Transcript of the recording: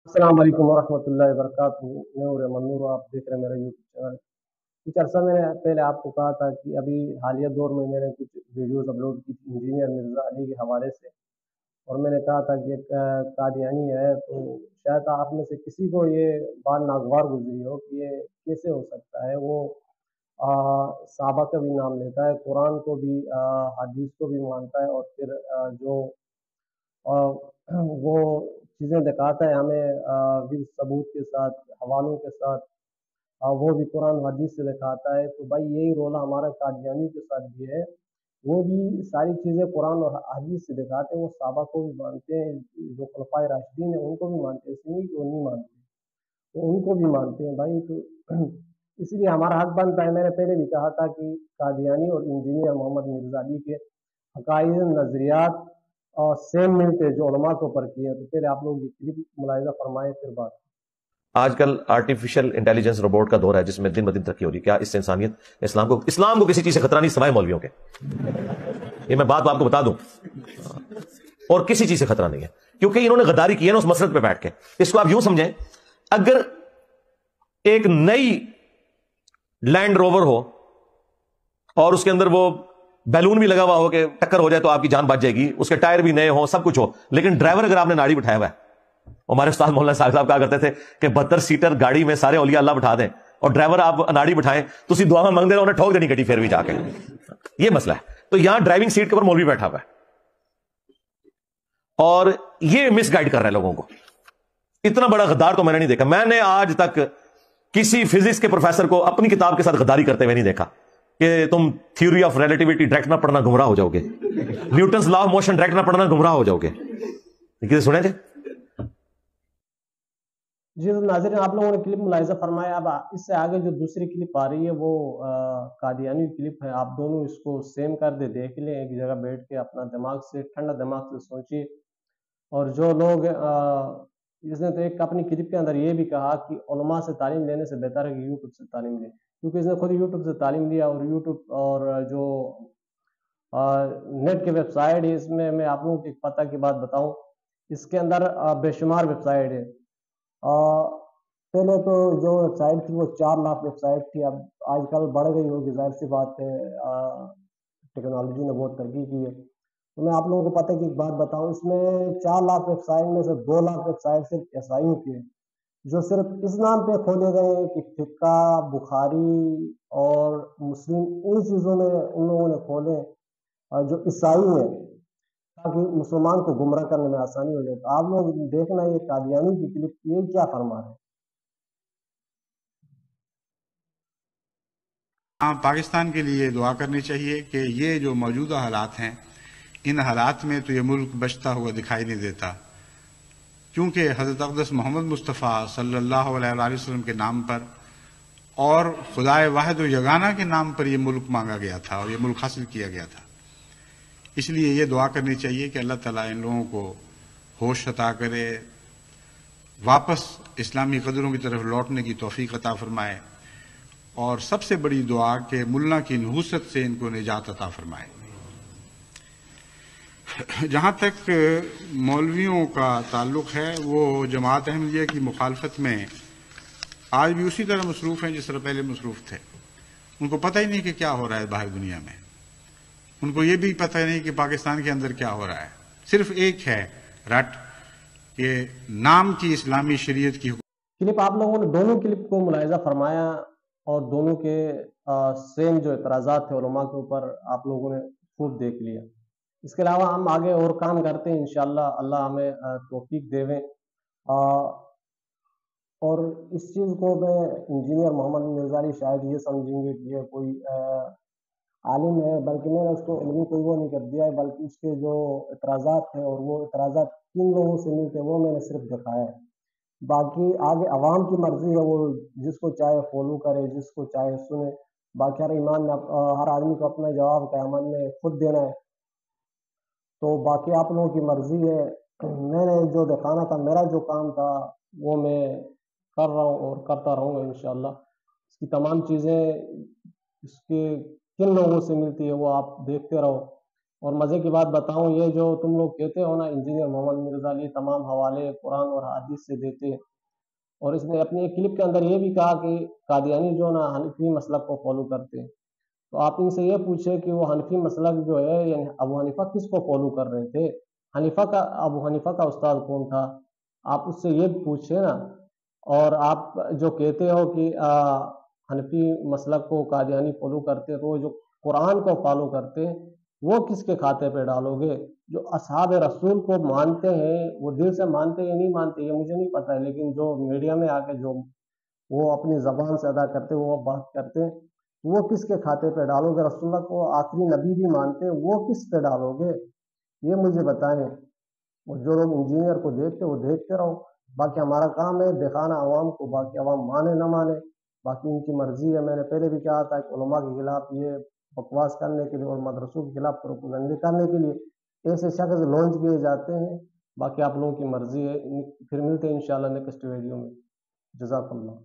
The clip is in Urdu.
السلام علیکم ورحمۃ اللہ وبرکاتہ، میں ہوں رحمان نور، آپ دیکھ رہے ہیں میرا یوٹیوب چینل۔ کچھ عرصہ میں نے پہلے آپ کو کہا تھا کہ ابھی حالیہ دور میں میں نے کچھ ویڈیوز اپلوڈ کی تھی انجینئر مرزا علی کے حوالے سے، اور میں نے کہا تھا کہ ایک قادیانی ہے، تو شاید آپ میں سے کسی کو یہ بات ناگوار گزری ہو کہ یہ کیسے ہو سکتا ہے۔ وہ صحابہ کا بھی نام لیتا ہے، قرآن کو بھی، حدیث کو بھی مانتا ہے، اور پھر جو وہ چیزیں دکھاتا ہے ہمیں بھی ثبوت کے ساتھ، حوالوں کے ساتھ، وہ بھی قرآن و حدیث سے دکھاتا ہے۔ تو بھائی یہی رول ہمارا قادیانی کے ساتھ بھی ہے، وہ بھی ساری چیزیں قرآن اور حدیث سے دکھاتے ہیں، وہ صحابہ کو بھی مانتے ہیں، جو خلفائے راشدین ہیں ان کو بھی مانتے ہیں، اس نہیں کہ وہ نہیں مانتے، تو ان کو بھی مانتے ہیں بھائی۔ تو اس لیے ہمارا حق بنتا ہے، میں نے پہلے بھی کہا تھا کہ قادیانی اور انجینئر محمد مرزا علی کے عقائد، نظریات اور سیم ملتے جو علماء کے اوپر کیے ہیں۔ تو پہلے آپ لوگ یہ کلپ ملاحظہ فرمائے پھر بات۔ آج کل آرٹیفیشل انٹیلیجنس روبوٹ کا دور ہے جس میں دن بدن ترقی ہو رہی ہے۔ کیا اس سے انسانیت اسلام کو کسی چیز سے خطرہ نہیں سوائے مولویوں کے؟ یہ میں بات آپ کو بتا دوں، اور کسی چیز سے خطرہ نہیں ہے، کیونکہ انہوں نے غداری کی ہے نا اس مسرت پہ بیٹھ کے۔ اس کو آپ یوں سمجھیں، اگر ایک نئی لینڈ روور ہو اور اس کے اندر وہ بیلون بھی لگا ہوا ہو کہ ٹکر ہو جائے تو آپ کی جان بچ جائے گی، اس کے ٹائر بھی نئے ہوں، سب کچھ ہو، لیکن ڈرائیور اگر آپ نے ناڑی بٹھایا ہوا ہے، ہمارے استاد مولانا صاحب کہا کرتے تھے کہ 72 سیٹر گاڑی میں سارے اولیاء اللہ بٹھا دیں اور ڈرائیور آپ اناڑی بٹھائیں تو اسی دعا میں مانگ دے رہے، انہیں ٹھوک دینی گڈی پھر بھی جا کے۔ یہ مسئلہ ہے۔ تو یہاں ڈرائیونگ سیٹ کے اوپر مولوی بیٹھا ہوا ہے اور یہ مس گائیڈ کر رہا ہے لوگوں کو۔ اتنا بڑا غدار تو میں نے نہیں دیکھا، میں نے آج تک کسی فزکس کے پروفیسر کو اپنی کتاب کے ساتھ غداری کرتے ہوئے نہیں دیکھا کہ تم تھیوری آف ریلیٹیوٹی ڈائریکٹ نہ پڑھنا گمراہ ہو جاؤ گے، Newton's law of motion direct نہ پڑھنا گمراہ ہو جاؤ گے۔ کسی سنے تھے؟ جی ناظرین، آپ لوگوں نے کلپ ملاحظہ فرمایا۔ اب اس سے آگے جو دوسری کلپ آ رہی ہے وہ قادیانی کلپ ہے، آپ دونوں اس کو سیم کر دے، دیکھ لیں ایک جگہ بیٹھ کے، اپنا دماغ سے، ٹھنڈا دماغ سے سوچیے۔ اور جو لوگ اس نے تو ایک اپنی کلپ کے اندر یہ بھی کہا کہ علماء سے تعلیم لینے سے بہتر ہے کہ یوٹیوب سے تعلیم لیں، کیونکہ اس نے خود یوٹیوب سے تعلیم لیا، اور یوٹیوب اور جو نیٹ کی ویب سائٹ ہے، اس میں آپ لوگوں کی پتہ کی بات بتاؤں، اس کے اندر بے شمار ویب سائٹ ہے۔ پہلے تو جو ویب سائٹ تھی وہ 4 لاکھ ویب سائٹ تھی، اب آج کل بڑھ گئی ہوگی، ظاہر سی بات ہے، ٹیکنالوجی نے بہت ترقی کی ہے۔ تو میں آپ لوگوں کو پتہ کی ایک بات بتاؤں، اس میں 4 لاکھ ویب سائٹ میں سے 2 لاکھ ویب سائٹ صرف عیسائیوں کی ہیں، جو صرف اس نام پہ کھولے گئے ہیں کہ فقہ، بخاری اور مسلم، ان چیزوں میں ان لوگوں نے کھولے جو عیسائی ہیں، تاکہ مسلمان کو گمراہ کرنے میں آسانی ہو جائے۔ تو آپ لوگ دیکھنا یہ قادیانی کی کلپ، یہ کیا فرما ہے۔ ہاں، پاکستان کے لیے دعا کرنی چاہیے کہ یہ جو موجودہ حالات ہیں، ان حالات میں تو یہ ملک بچتا ہوا دکھائی نہیں دیتا، کیونکہ حضرت اقدس محمد مصطفیٰ صلی اللہ علیہ وآلہ وسلم کے نام پر اور خدائے واحد و یگانہ کے نام پر یہ ملک مانگا گیا تھا اور یہ ملک حاصل کیا گیا تھا۔ اس لیے یہ دعا کرنی چاہیے کہ اللہ تعالیٰ ان لوگوں کو ہوش عطا کرے، واپس اسلامی قدروں کی طرف لوٹنے کی توفیق عطا فرمائے، اور سب سے بڑی دعا کہ ملا کی نحوست سے ان کو نجات عطا فرمائے۔ جہاں تک مولویوں کا تعلق ہے، وہ جماعت احمدیہ کی مخالفت میں آج بھی اسی طرح مصروف ہیں جس طرح پہلے مصروف تھے۔ ان کو پتہ ہی نہیں کہ کیا ہو رہا ہے باہر دنیا میں، ان کو یہ بھی پتہ نہیں کہ پاکستان کے اندر کیا ہو رہا ہے۔ صرف ایک ہے رٹ کہ نام کی اسلامی شریعت کی کلپ آپ لوگوں نے دونوں کلپ کو ملاحظہ فرمایا، اور دونوں کے سیم جو اعتراضات تھے علماء کے اوپر آپ لوگوں نے خوب دیکھ لیا۔ اس کے علاوہ ہم آگے اور کام کرتے ہیں انشاءاللہ، اللہ ہمیں توفیق دے دیں۔ اور اس چیز کو میں انجینئر محمد مرزا علی شاید یہ سمجھیں گے کہ یہ کوئی عالم ہے، بلکہ میں نے اس کو علمی کوئی وہ نہیں کر دیا ہے، بلکہ اس کے جو اعتراضات ہیں اور وہ اعتراضات کن لوگوں سے ملتے ہیں وہ میں نے صرف دکھایا ہے۔ باقی آگے عوام کی مرضی ہے، وہ جس کو چاہے فالو کرے، جس کو چاہے سنے۔ باقی ہر آدمی کو اپنا جواب قیامت میں خود دینا ہے، تو باقی آپ لوگوں کی مرضی ہے۔ میں نے جو دکھانا تھا، میرا جو کام تھا وہ میں کر رہا ہوں اور کرتا رہوں گا انشاءاللہ۔ اس کی تمام چیزیں اس کے کن لوگوں سے ملتی ہے وہ آپ دیکھتے رہو۔ اور مزے کی بات بتاؤں، یہ جو تم لوگ کہتے ہو نا انجینئر محمد مرزا علی تمام حوالے قرآن اور حدیث سے دیتے ہیں، اور اس نے اپنی ایک کلپ کے اندر یہ بھی کہا کہ قادیانی جو نا حنفی مسلک کو فالو کرتے ہیں، تو آپ ان سے یہ پوچھے کہ وہ حنفی مسلک جو ہے یعنی ابو حنیفہ کس کو فالو کر رہے تھے؟ ابو حنیفہ کا استاد کون تھا؟ آپ اس سے یہ پوچھے نا۔ اور آپ جو کہتے ہو کہ حنفی مسلک کو قادیانی فالو کرتے، تو وہ جو قرآن کو فالو کرتے وہ کس کے کھاتے پہ ڈالو گے؟ جو اصحاب رسول کو مانتے ہیں وہ دل سے مانتے یا نہیں مانتے یہ مجھے نہیں پتا ہے، لیکن جو میڈیا میں آ کے جو وہ اپنی زبان سے ادا کرتے وہ بات کرتے وہ کس کے کھاتے پہ ڈالو گے؟ رسول اللہ کو آخری نبی بھی مانتے وہ کس پہ ڈالو گے؟ یہ مجھے بتائیں۔ وہ جو لوگ انجینئر کو دیکھتے وہ دیکھتے رہو، باقی ہمارا کام ہے دکھانا عوام کو، باقی عوام مانے نہ مانے باقی ان کی مرضی ہے۔ میں نے پہلے بھی کہا تھا کہ علماء کے خلاف یہ بکواس کرنے کے لیے اور مدرسوں کے خلاف پروپیگنڈے کرنے کے لیے ایسے شخص لانچ کیے جاتے ہیں، باقی آپ لوگوں کی مرضی ہے۔ پھر ملتے ہیں انشاءاللہ نیکسٹ ویڈیو میں۔ جزاک اللہ۔